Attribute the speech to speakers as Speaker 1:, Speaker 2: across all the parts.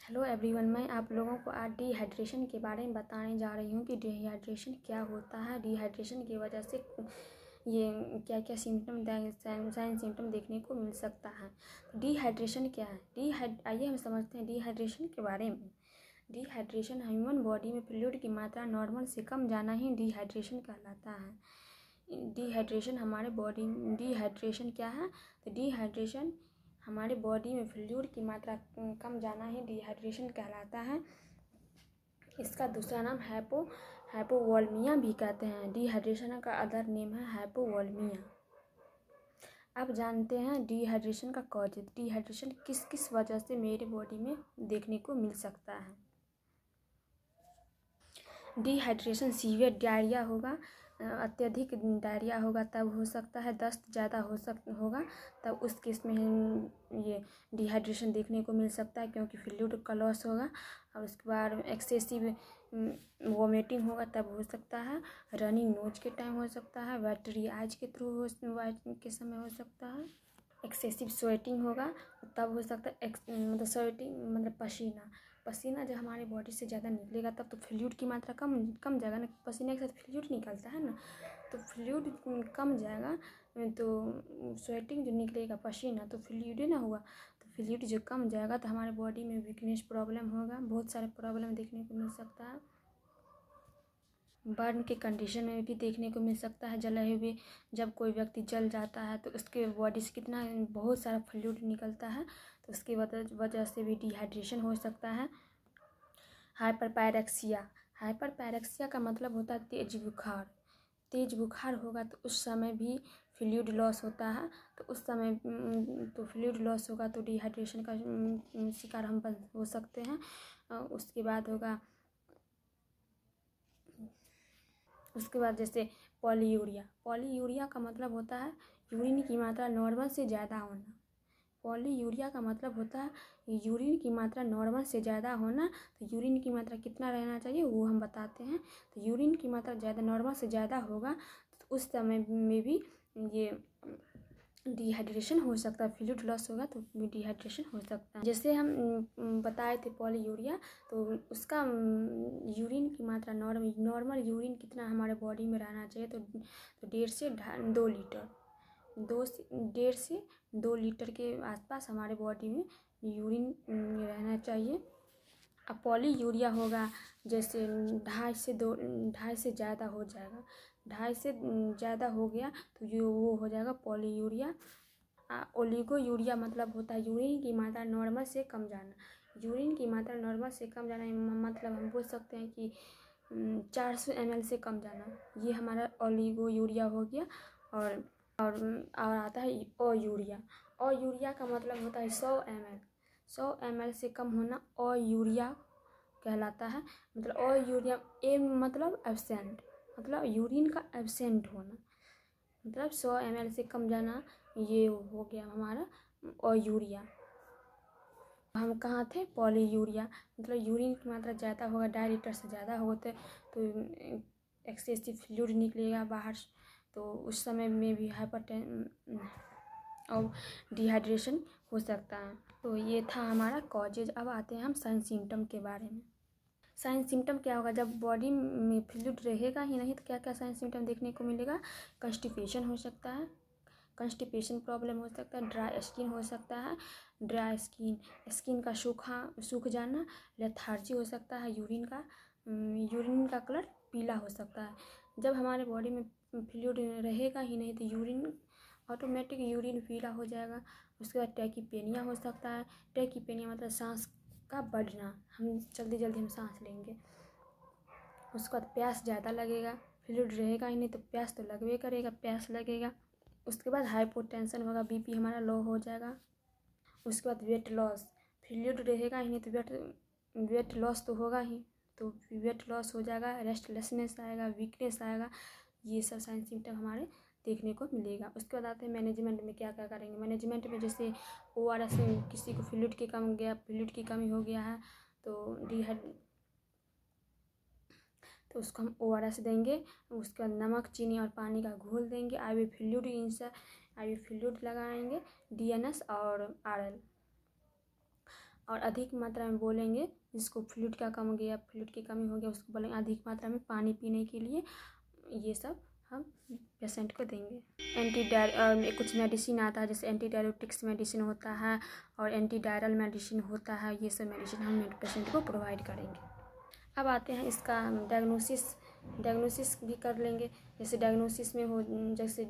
Speaker 1: Hello everyone, मैं आप लोगों को आज डिहाइड्रेशन के बारे में बताने जा रही हूँ कि डिहाइड्रेशन क्या होता है। डिहाइड्रेशन की वजह से ये क्या क्या साइन सिम्टम देखने को मिल सकता है। डिहाइड्रेशन क्या है? आइए हम समझते हैं डिहाइड्रेशन के बारे में। डिहाइड्रेशन ह्यूमन बॉडी में फ्लूइड की मात्रा नॉर्मल से कम जाना ही डिहाइड्रेशन कहलाता है। डिहाइड्रेशन क्या है? तो डिहाइड्रेशन हमारे बॉडी में फ्लूइड की मात्रा कम जाना ही डिहाइड्रेशन कहलाता है। इसका दूसरा नाम हाइपोवोलेमिया भी कहते हैं। डिहाइड्रेशन का अदर नेम है हाइपोवोलेमिया। अब जानते हैं डिहाइड्रेशन का कॉज। डिहाइड्रेशन किस किस वजह से मेरे बॉडी में देखने को मिल सकता है। डिहाइड्रेशन सीवियर डायरिया होगा, अत्यधिक डायरिया होगा तब हो सकता है। दस्त ज़्यादा होगा तब उस केस में ये डिहाइड्रेशन देखने को मिल सकता है, क्योंकि फ्लूइड का लॉस होगा। और उसके बाद एक्सेसिव वोमिटिंग होगा तब हो सकता है। रनिंग नोज के टाइम हो सकता है। वाटरी आइज के थ्रू के समय हो सकता है। एक्सेसिव स्वेटिंग होगा तब हो सकता है। मतलब स्वेटिंग मतलब पसीना जब हमारे बॉडी से ज़्यादा निकलेगा तब तो फ्लूइड की मात्रा कम जाएगा ना। पसीने के साथ फ्लूइड निकलता है ना, तो फ्लूइड कम जाएगा तो स्वेटिंग जो निकलेगा पसीना तो फ्लूइड ना हुआ, तो फ्लूइड जो कम जाएगा तो हमारे बॉडी में वीकनेस प्रॉब्लम होगा। बहुत सारे प्रॉब्लम देखने को मिल सकता है। बर्न के कंडीशन में भी देखने को मिल सकता है। जले हुए जब कोई व्यक्ति जल जाता है तो उसके बॉडी से कितना बहुत सारा फ्लूइड निकलता है, तो उसकी वजह से भी डिहाइड्रेशन हो सकता है। हाइपरपायरेक्सिया का मतलब होता है तेज बुखार होगा तो उस समय भी फ्लूइड लॉस होता है। तो उस समय तो फ्लूइड लॉस होगा तो डिहाइड्रेशन का शिकार हम हो सकते हैं। उसके बाद जैसे पॉलीयूरिया का मतलब होता है यूरिन की मात्रा नॉर्मल से ज़्यादा होना। पॉलीयूरिया का मतलब होता है यूरिन की मात्रा नॉर्मल से ज़्यादा होना। तो यूरिन की मात्रा कितना रहना चाहिए वो हम बताते हैं। तो यूरिन की मात्रा नॉर्मल से ज़्यादा होगा तो उस समय में भी ये डिहाइड्रेशन हो सकता है। फ्लूइड लॉस होगा तो डिहाइड्रेशन हो सकता है। जैसे हम बताए थे पॉलीयूरिया, तो उसका यूरिन की मात्रा नॉर्मल यूरिन कितना हमारे बॉडी में रहना चाहिए, तो 1.5 से 2 लीटर 1.5 से 2 लीटर के आसपास हमारे बॉडी में यूरिन रहना चाहिए। अब पॉलीयूरिया होगा जैसे 2.5 से ज़्यादा हो जाएगा। 2.5 से ज़्यादा हो गया तो वो हो जाएगा पॉलीयूरिया। ओलिगोयूरिया मतलब होता है यूरिन की मात्रा नॉर्मल से कम जाना। यूरिन की मात्रा नॉर्मल से कम जाना मतलब हम बोल सकते हैं कि 400 ml से कम जाना, ये हमारा ओलिगोयूरिया हो गया। और आता है अयूरिया का मतलब होता है 100 ml से कम होना अयूरिया कहलाता है। मतलब अयूरिया मतलब एब्सेंट, मतलब यूरिन का एब्सेंट होना, मतलब 100 ml से कम जाना, ये हो गया हमारा अयूरिया। हम कहाँ थे? पॉलीयूरिया मतलब यूरिन की मात्रा ज़्यादा होगा, 2.5 लीटर से ज़्यादा होते तो एक्सेसिव फ्लूइड निकलेगा बाहर, तो उस समय में भी और डिहाइड्रेशन हो सकता है। तो ये था हमारा कॉजेज। अब आते हैं हम साइन सिम्टम के बारे में। साइन सिम्टम क्या होगा? जब बॉडी में फ्लूइड रहेगा ही नहीं तो क्या क्या साइन सिम्टम देखने को मिलेगा? कंस्टिपेशन हो सकता है, कंस्टिपेशन प्रॉब्लम हो सकता है। ड्राई स्किन हो सकता है, स्किन का सूख जाना। लेथार्जी हो सकता है, यूरिन का कलर पीला हो सकता है। जब हमारे बॉडी में फ्लूइड रहेगा ही नहीं तो ऑटोमेटिक यूरिन पीला हो जाएगा। उसके बाद टैकीपेनिया हो सकता है। टैकीपेनिया मतलब सांस का बढ़ना, हम जल्दी हम सांस लेंगे। उसके बाद प्यास ज़्यादा लगेगा। फ्लूइड रहेगा ही नहीं तो प्यास तो लगवे करेगा, प्यास लगेगा। उसके बाद हाइपोटेंशन होगा, बीपी हमारा लो हो जाएगा। उसके बाद वेट लॉस, फ्लूइड रहेगा ही नहीं तो वेट लॉस तो होगा ही, तो वेट लॉस हो जाएगा। रेस्टलेसनेस आएगा, वीकनेस आएगा। ये सब साइन सिम्टम हमारे देखने को मिलेगा। उसके बाद आते हैं मैनेजमेंट में क्या क्या करेंगे। मैनेजमेंट में जैसे ORS किसी को फ्लूइड की कमी हो गया है तो उसको हम ORS देंगे। उसके बाद नमक, चीनी और पानी का घोल देंगे। IV फ्लूइड लगाएंगे, DNS और RL। और अधिक मात्रा में बोलेंगे जिसको फ्लूइड का कम हो गया, फ्लूइड की कमी हो गया, उसको बोलेंगे अधिक मात्रा में पानी पीने के लिए। ये सब हम पेशेंट को देंगे। कुछ मेडिसिन आता है, जैसे एंटी डायरेटिक्स मेडिसिन होता है और एंटी डायरल मेडिसिन होता है। ये सब मेडिसिन हम पेशेंट को प्रोवाइड करेंगे। अब आते हैं इसका डायग्नोसिस भी कर लेंगे। जैसे डायग्नोसिस में जैसे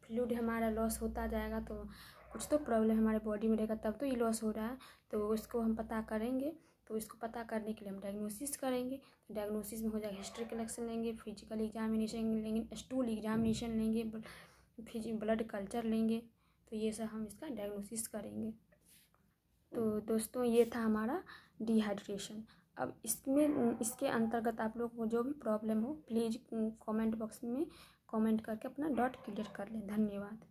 Speaker 1: फ्लूइड हमारा लॉस होता जाएगा तो कुछ तो प्रॉब्लम हमारे बॉडी में रहेगा, तब तो ये लॉस हो रहा है, तो उसको हम पता करेंगे। तो इसको पता करने के लिए हम डायग्नोसिस करेंगे। तो डायग्नोसिस में हो जाएगा हिस्ट्री कलेक्शन लेंगे, फिजिकल एग्जामिनेशन लेंगे, स्टूल एग्जामिनेशन लेंगे, ब्लड कल्चर लेंगे। तो ये सब हम इसका डायग्नोसिस करेंगे। तो दोस्तों ये था हमारा डिहाइड्रेशन। अब इसके अंतर्गत आप लोग को जो भी प्रॉब्लम हो प्लीज़ कमेंट बॉक्स में कमेंट करके अपना डाउट क्लियर कर लें। धन्यवाद।